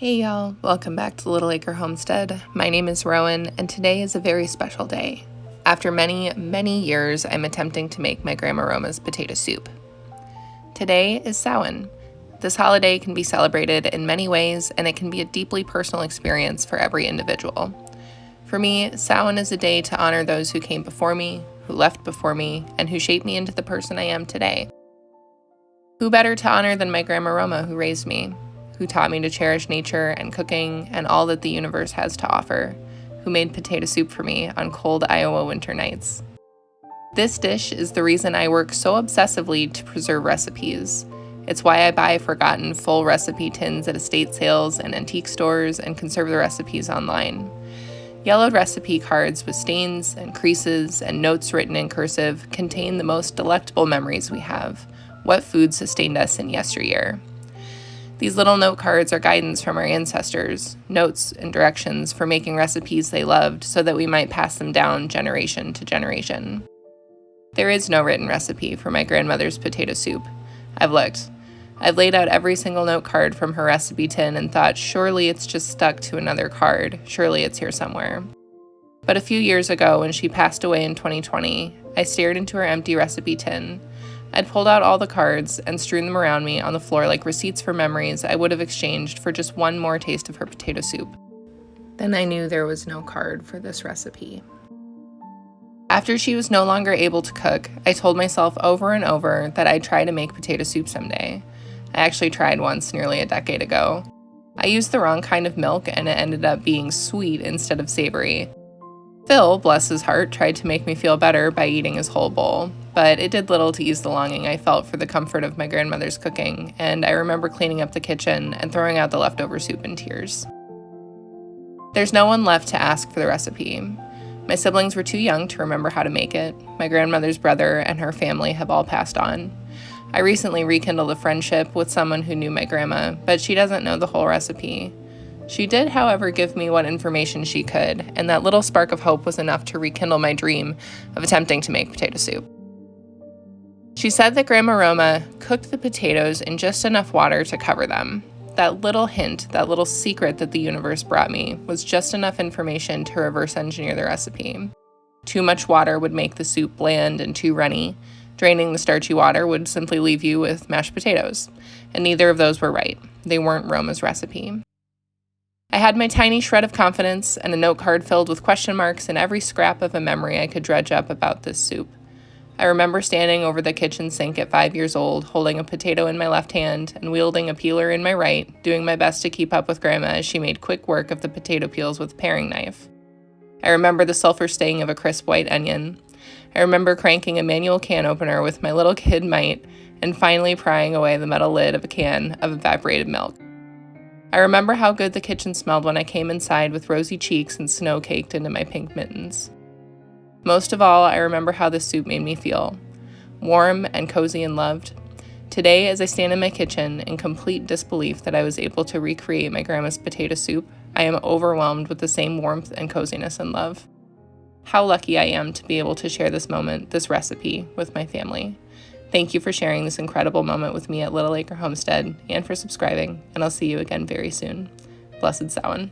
Hey y'all, welcome back to Little Acre Homestead. My name is Rowan, and today is a very special day. After many, many years, I'm attempting to make my Grandma Roma's potato soup. Today is Samhain. This holiday can be celebrated in many ways, and it can be a deeply personal experience for every individual. For me, Samhain is a day to honor those who came before me, who left before me, and who shaped me into the person I am today. Who better to honor than my Grandma Roma, who raised me, who taught me to cherish nature and cooking and all that the universe has to offer, who made potato soup for me on cold Iowa winter nights. This dish is the reason I work so obsessively to preserve recipes. It's why I buy forgotten full recipe tins at estate sales and antique stores and conserve the recipes online. Yellowed recipe cards with stains and creases and notes written in cursive contain the most delectable memories we have, what food sustained us in yesteryear. These little note cards are guidance from our ancestors, notes and directions for making recipes they loved so that we might pass them down generation to generation. There is no written recipe for my grandmother's potato soup. I've looked. I've laid out every single note card from her recipe tin and thought, surely it's just stuck to another card. Surely it's here somewhere. But a few years ago, when she passed away in 2020, I stared into her empty recipe tin. I'd pulled out all the cards and strewn them around me on the floor like receipts for memories I would have exchanged for just one more taste of her potato soup. Then I knew there was no card for this recipe. After she was no longer able to cook, I told myself over and over that I'd try to make potato soup someday. I actually tried once nearly a decade ago. I used the wrong kind of milk and it ended up being sweet instead of savory. Phil, bless his heart, tried to make me feel better by eating his whole bowl, but it did little to ease the longing I felt for the comfort of my grandmother's cooking, and I remember cleaning up the kitchen and throwing out the leftover soup in tears. There's no one left to ask for the recipe. My siblings were too young to remember how to make it. My grandmother's brother and her family have all passed on. I recently rekindled a friendship with someone who knew my grandma, but she doesn't know the whole recipe. She did, however, give me what information she could, and that little spark of hope was enough to rekindle my dream of attempting to make potato soup. She said that Grandma Roma cooked the potatoes in just enough water to cover them. That little hint, that little secret that the universe brought me, was just enough information to reverse engineer the recipe. Too much water would make the soup bland and too runny. Draining the starchy water would simply leave you with mashed potatoes, and neither of those were right. They weren't Roma's recipe. I had my tiny shred of confidence and a note card filled with question marks and every scrap of a memory I could dredge up about this soup. I remember standing over the kitchen sink at 5 years old, holding a potato in my left hand and wielding a peeler in my right, doing my best to keep up with Grandma as she made quick work of the potato peels with a paring knife. I remember the sulfur sting of a crisp white onion. I remember cranking a manual can opener with my little kid might and finally prying away the metal lid of a can of evaporated milk. I remember how good the kitchen smelled when I came inside with rosy cheeks and snow caked into my pink mittens. Most of all, I remember how this soup made me feel. Warm and cozy and loved. Today, as I stand in my kitchen in complete disbelief that I was able to recreate my grandma's potato soup, I am overwhelmed with the same warmth and coziness and love. How lucky I am to be able to share this moment, this recipe, with my family. Thank you for sharing this incredible moment with me at Little Acre Homestead and for subscribing, and I'll see you again very soon. Blessed Samhain.